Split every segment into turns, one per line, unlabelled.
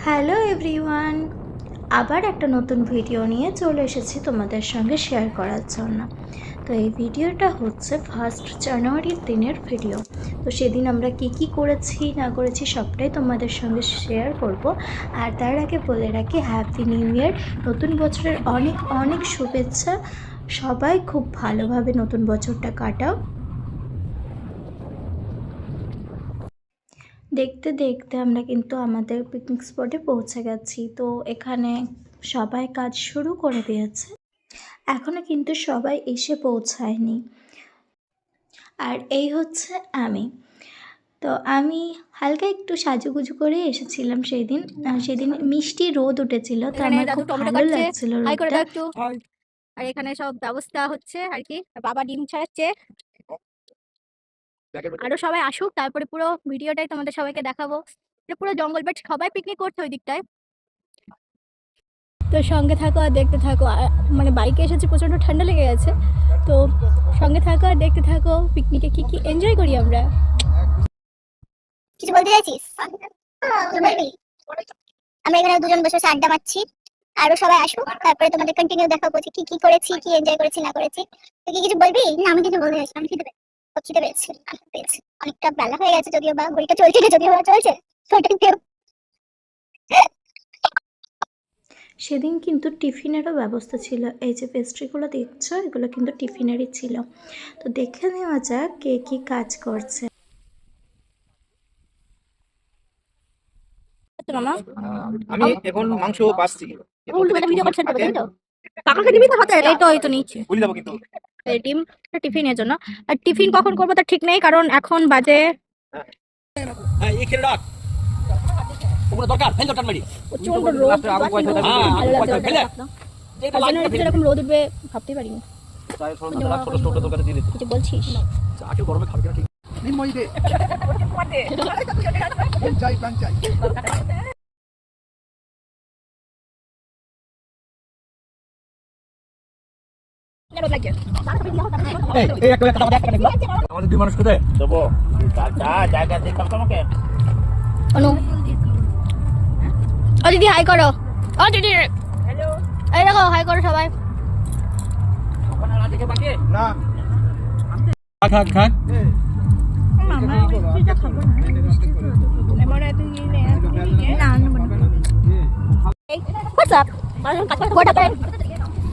Hello everyone, আবার একটা নতুন ভিডিও নিয়ে চলে এসেছি তোমাদের সঙ্গে শেয়ার করার জন্য। তো এই ভিডিওটা হচ্ছে 1 জানুয়ারির দিনের ভিডিও। তো সেদিন আমরা কি করেছি না করেছি সবটাই তোমাদের সঙ্গে শেয়ার করব। আর তার আগে বলে রাখি হ্যাপি নিউ ইয়ার, নতুন বছরের অনেক অনেক শুভেচ্ছা। সবাই খুব ভালোভাবে নতুন বছরটা কাটাও। দেখতে দেখতে আমরা কিন্তু আমাদের পিকনিক স্পটে পৌঁছে গেছি। তো এখানে সবাই কাজ শুরু করে দিয়েছে, এখনও কিন্তু সবাই এসে পৌঁছায়নি। আর এই হচ্ছে আমি। তো আমি হালকা একটু সাজুগুজু করে এসেছিলাম সেদিন। সেদিন মিষ্টি রোদ উঠেছিল, তো আমার খুব ভালো লাগছিল রোদটা।
আর এখানে সব ব্যবস্থা হচ্ছে আর কি, বাবা ডিম ছাড়াচ্ছে। আরো সবাই আসুক, তারপরে পুরো ভিডিওটাই তোমাদের সবাইকে দেখাবো। এটা পুরো জঙ্গল, বাট সবাই পিকনিক করছে ওই দিকটায়। তো সঙ্গে থাকো আর দেখতে থাকো। মানে বাইকে এসেছি, প্রচন্ড ঠান্ডা লেগে গেছে। তো সঙ্গে থাকো আর দেখতে থাকো পিকনিকে কি এনজয় করি আমরা।
কিছু বলতে চাইছিস? আমরা এখানে দুজন বসে বসে আড্ডা মারছি, আরো সবাই আসুক, তারপরে তোমাদের কন্টিনিউ দেখাবো যে কি করেছি, কি এনজয় করেছি না করেছি। তো কি কিছু বলবি? না, আমি কিছু বলতে চাইছি। আমি খিদে পেয়েছি। অনেকটা বেলা হয়ে গেছে, যদিও বা ঘড়িটা চলছে না, যদিও বা চলছে।
সেদিন কিন্তু টিফিনেরও ব্যবস্থা ছিল। এই যে পেস্ট্রিগুলো দেখছো, এগুলো কিন্তু টিফিনেরই ছিল। তো দেখে নেওয়া যাক কে কি কাজ করছে।
আমি এখন মাংস বাছছি।
ডিম টিফিনের জন্য। আর টিফিন কখন করবো তার ঠিক নেই, কারণ এখন বাজে এরকম রোদ উঠবে ভাবতেই পারিনি। কিছু বলছিস?
আমাদের দুই মানুষ কোথায় দেবো? জায়গা দেখতাম তোমাকে।
ও দিদি হাই করো। ও দিদি হ্যালো, এই দেখো হাই করো সবাই।
না খাক খাক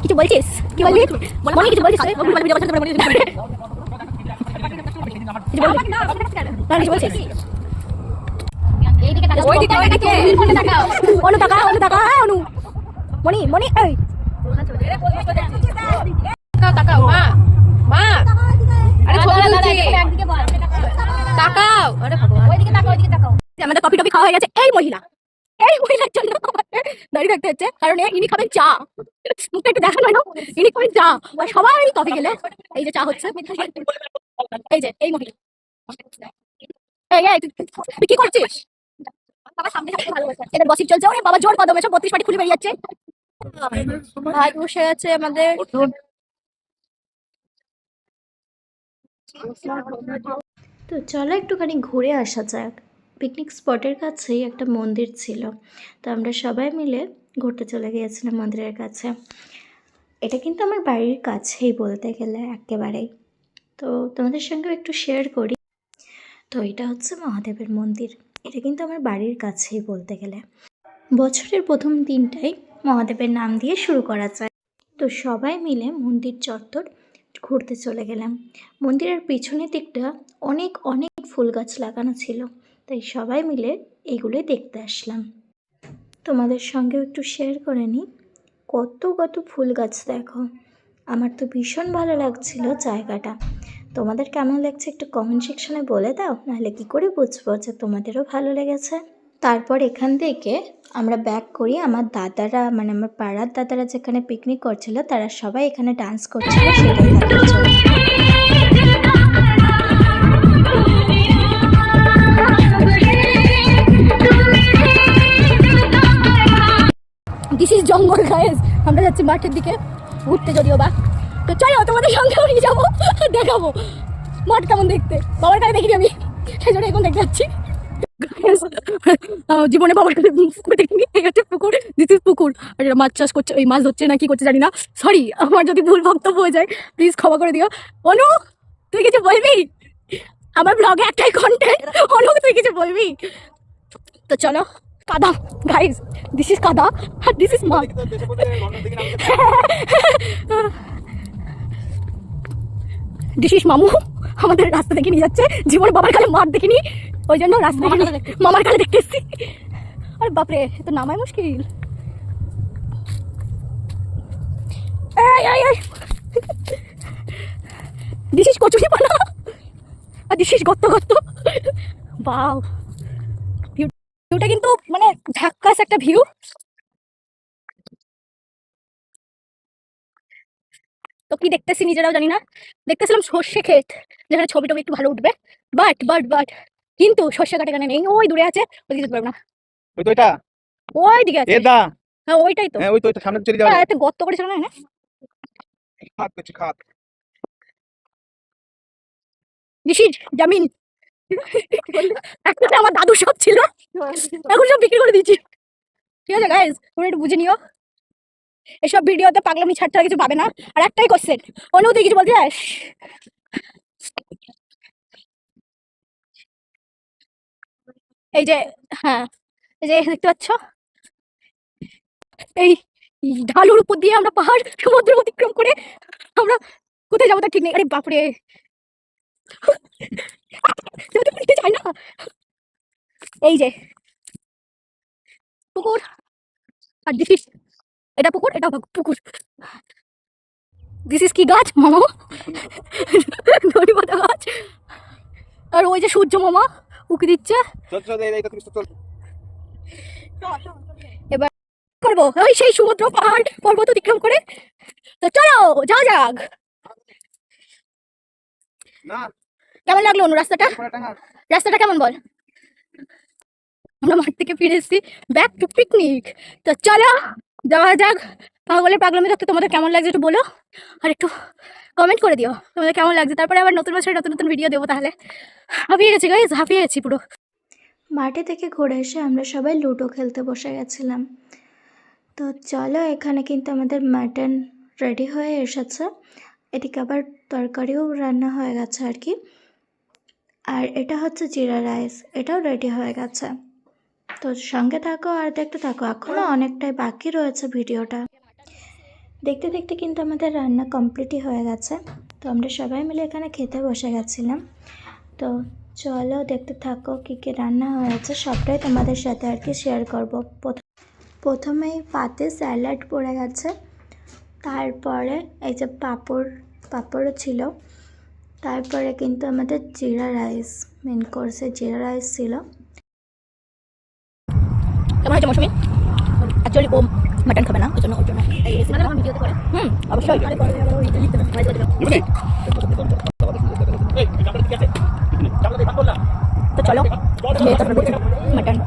কিছু বলছিস? কি বলবি? মনে কিছু বলছিস? কিছু বলছিস? অনু টাকা অনু মনি মনি এই তাকাও মা মা, আরে ছবি তুলছি, একদিকে বল তাকাও। আরে ওইদিকে তাকাও। আমাদের কফি খাওয়া হয়ে গেছে। এই মহিলার জন্য দাঁড়িয়ে থাকতে হচ্ছে, কারণ ইনি খাবেন চা। মুখটা একটু দেখানো না, ইনি খাবেন চা। আর সবাই কফি খেলে এই যে চা হচ্ছে। এই যে এই মহিলা, তুই কি করছিস? এদের গসিপ চলছে। ওরে বাবা, জোর কদম, এসব 32 পাটি খুলে বেরিয়ে যাচ্ছে। ভাই বসে আছে আমাদের।
তো চলো একটুখানি ঘুরে আসা যাক। পিকনিক স্পটের কাছেই একটা মন্দির ছিল, তো আমরা সবাই মিলে ঘুরতে চলে গিয়েছিলাম মন্দিরের কাছে। এটা কিন্তু আমার বাড়ির কাছেই বলতে গেলে একেবারেই। তো তোমাদের সঙ্গেও একটু শেয়ার করি। তো এটা হচ্ছে মহাদেবের মন্দির। এটা কিন্তু আমার বাড়ির কাছেই বলতে গেলে। বছরের প্রথম দিনটাই মহাদেবের নাম দিয়ে শুরু করা যায়। তো সবাই মিলে মন্দির চত্বর ঘুরতে চলে গেলাম। মন্দিরের পিছনের দিকটা অনেক অনেক ফুল গাছ লাগানো ছিল, তাই সবাই মিলে এগুলোই দেখতে আসলাম। তোমাদের সঙ্গেও একটু শেয়ার করে নিই। কত ফুল গাছ দেখো। আমার তো ভীষণ ভালো লাগছিল জায়গাটা। তোমাদের কেমন লাগছে একটু কমেন্ট সেকশনে বলে দাও, নাহলে কি করে বুঝবো যে তোমাদেরও ভালো লেগেছে। তারপর এখান থেকে আমরা ব্যাক করি। আমার দাদারা, মানে আমার পাড়ার দাদারা যেখানে পিকনিক করছিল, তারা সবাই এখানে ডান্স করছিল, সেটাই দেখার জন্য।
দিস ইজ জঙ্গল গাইস। আমরা যাচ্ছি মাঠের দিকে ঘুরতে, যদিও বা। তো চলো তোমাদের সঙ্গেও নিয়ে যাবো, দেখাবো মাঠ কেমন দেখতে। বাবার কাছে দেখিনি আমি, সেই জন্য এখন দেখতে যাচ্ছি। জীবনে বাবার কাছে পুকুর দেখিনি, এই হচ্ছে পুকুর, দিস ইজ পুকুর। আর এরা মাছ চাষ করছে, এই মাছ ধরছে না কি করছে জানি না। সরি, আমার যদি ভুল বক্তব্য হয়ে যায় প্লিজ ক্ষমা করে দিও। অনু তুই কিছু বলবি? আমার ব্লগে একটাই কন্টেন্ট, অনু তুই কিছু বলবি? তো চলো, কাদা গাইস, দিস ইজ কাদা আর দিস ইজ মাছ। দিস ইজ মামু, আমাদের রাস্তা দেখে নিয়ে যাচ্ছে। জীবনে বাবার কালে মাঠ দেখিনি, ওই জন্য রাস্তা মামার কালে দেখতে এসছি। আরে বাপরে, তো নামাই মুশকিল। দিস ইজ কচুরি পানা আর দিস ইজ গর্ত গর্ত। বাও, ভিউটা কিন্তু মানে ঝাক্কাস একটা ভিউ। তো কি দেখতেছি নিজেরাও জানি না, দেখতেছিলাম সর্ষে ক্ষেত, যেখানে ছবি টবি একটু ভালো উঠবে। বাট কিন্তু সর্ষে কাটা এখানে নেই, ওই দূরে আছে, ওইদিকে যেতে পারবো না।
ওই তো এটা,
ওই দিকে আছে।
দা,
হ্যাঁ ওইটাই তো,
হ্যাঁ ওই তো এটা সামনে চলে যাবে।
এত গর্ত করেছিল না এখানে।
খাত কিছু খাত।
দিস ইজ জামিন। একটা আমার দাদু সব ছিল, এখন সব বিক্রি করে দিচ্ছি। ঠিক আছে গাইস, তোমরা একটু বুঝে নিও, এসব ভিডিওতে পাগলামি ছাড়তে কিছু পাবে না। আর একটাই কোশ্চেন, অনু তুই কিছু বলতে চাস? এই যে, হ্যাঁ এই যে দেখতে পাচ্ছ, এই ঢালুর উপর দিয়ে আমরা পাহাড় সমুদ্র অতিক্রম করে আমরা কোথায় যাবো তা ঠিক নেই। আরে বাপরে, যেতে বলতে চাই না। এই যে পুকুর, আর দিস ইজ, এটা পুকুর, এটা পুকুর। দিস ইজ কি গাছ মামা? ধনে পাতা গাছ। আর ওই যে সূর্য মামা উকি দিচ্ছে।
চল চল এই তো চল।
এবার করবো ওই সেই সমুদ্র পাহাড় পর্বত অতিক্রম করে। তো চলো যাও যাক।
না
কেমন লাগলো অনু রাস্তাটা? রাস্তাটা কেমন বল? আমরা মাঠ থেকে ফিরে এসেছি, ব্যাক টু পিকনিক। তো চলো যাওয়া যাক। পাগলের পাগলামি দেখতে তোমাদের কেমন লাগছে একটু বলো, আর একটু কমেন্ট করে দিও তোমাদের কেমন লাগছে। তারপরে আবার নতুন বছরে নতুন নতুন ভিডিও দেবো। তাহলে হাঁপিয়ে গেছি গাইজ, হাঁপিয়ে গেছি পুরো।
মাঠে থেকে ঘুরে এসে আমরা সবাই লুডো খেলতে বসে গেছিলাম। তো চলো, এখানে কিন্তু আমাদের মাটন রেডি হয়ে এসেছে, এদিকে আবার তরকারিও রান্না হয়ে গেছে আর কি। আর এটা হচ্ছে জিরা রাইস, এটাও রেডি হয়ে গেছে। তো সঙ্গে থাকো আর দেখতে থাকো, এখনও অনেকটাই বাকি রয়েছে ভিডিওটা। দেখতে দেখতে কিন্তু আমাদের রান্না কমপ্লিটই হয়ে গেছে। তো আমরা সবাই মিলে এখানে খেতে বসে গেছিলাম। তো চলো দেখতে থাকো কী কী রান্না হয়েছে, সবটাই তোমাদের সাথে আর কি শেয়ার করবো। প্রথমেই পাতে স্যালাড পড়ে গেছে, তারপরে এই যে পাঁপড়ও ছিল, তারপরে কিন্তু আমাদের জিরা রাইস, মেন কোর্সে জিরা রাইস ছিল।
কেমন হয়েছে মৌসুমি? অ্যাকচুয়ালি ও মাটন খাবে না, ওই জন্য অবশ্যই। তো চলো মাটন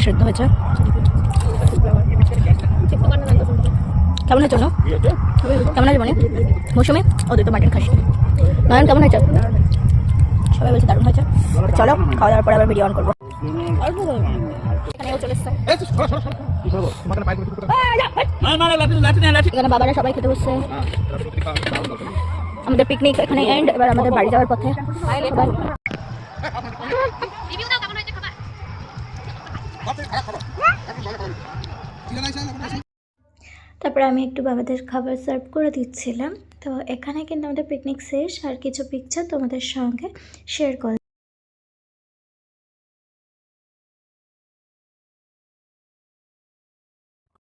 সেদ্ধ হয়েছে। কেমন হয়েছে? কেমন হয়েছে মানে মৌসুমি? ও তুই তো মাটন খাস। মাটন কেমন হয়েছে? সবাই বলছে দারুণ হয়েছে। চলো খাওয়া দাওয়ার পর আবার ভিডিও অন করবো। এখানেও চলে এসছে, এখানে বাবারা সবাই খেতে বসছে। আমাদের পিকনিক এখানে এন্ড, এবার আমাদের বাড়ি যাওয়ার পথে।
তারপরে আমি একটু বাবাদের খাবার সার্ভ করে দিচ্ছিলাম। তো এখানে কিন্তু আমাদের পিকনিক শেষ, আর কিছু পিকচার তোমাদের সঙ্গে শেয়ার করলাম।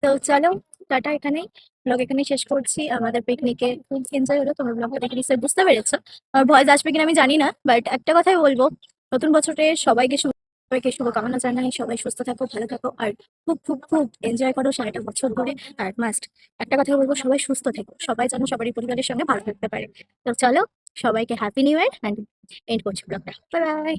তো চলো টাটা, এখানেই ব্লগ এখানেই শেষ করছি। আমাদের পিকনিকে খুব এনজয় হলো, তোমার ব্লগটা দেখে নিশ্চয়ই বুঝতে পেরেছো। আর ভয়েস আসবে কিনা আমি জানি না, বাট একটা কথাই বলবো, নতুন বছরে সবাইকে শুভকামনা জানাই। সবাই সুস্থ থাকো, ভালো থাকো, আর খুব খুব খুব এনজয় করো সারাটা বছর ধরে। আর মাস্ট একটা কথা বলবো, সবাই সুস্থ থেকো, সবাই যেন সবারই পরিবারের সঙ্গে ভালো থাকতে পারে। তো চলো সবাইকে happy new year, and end করছি ব্লগটা। Bye bye.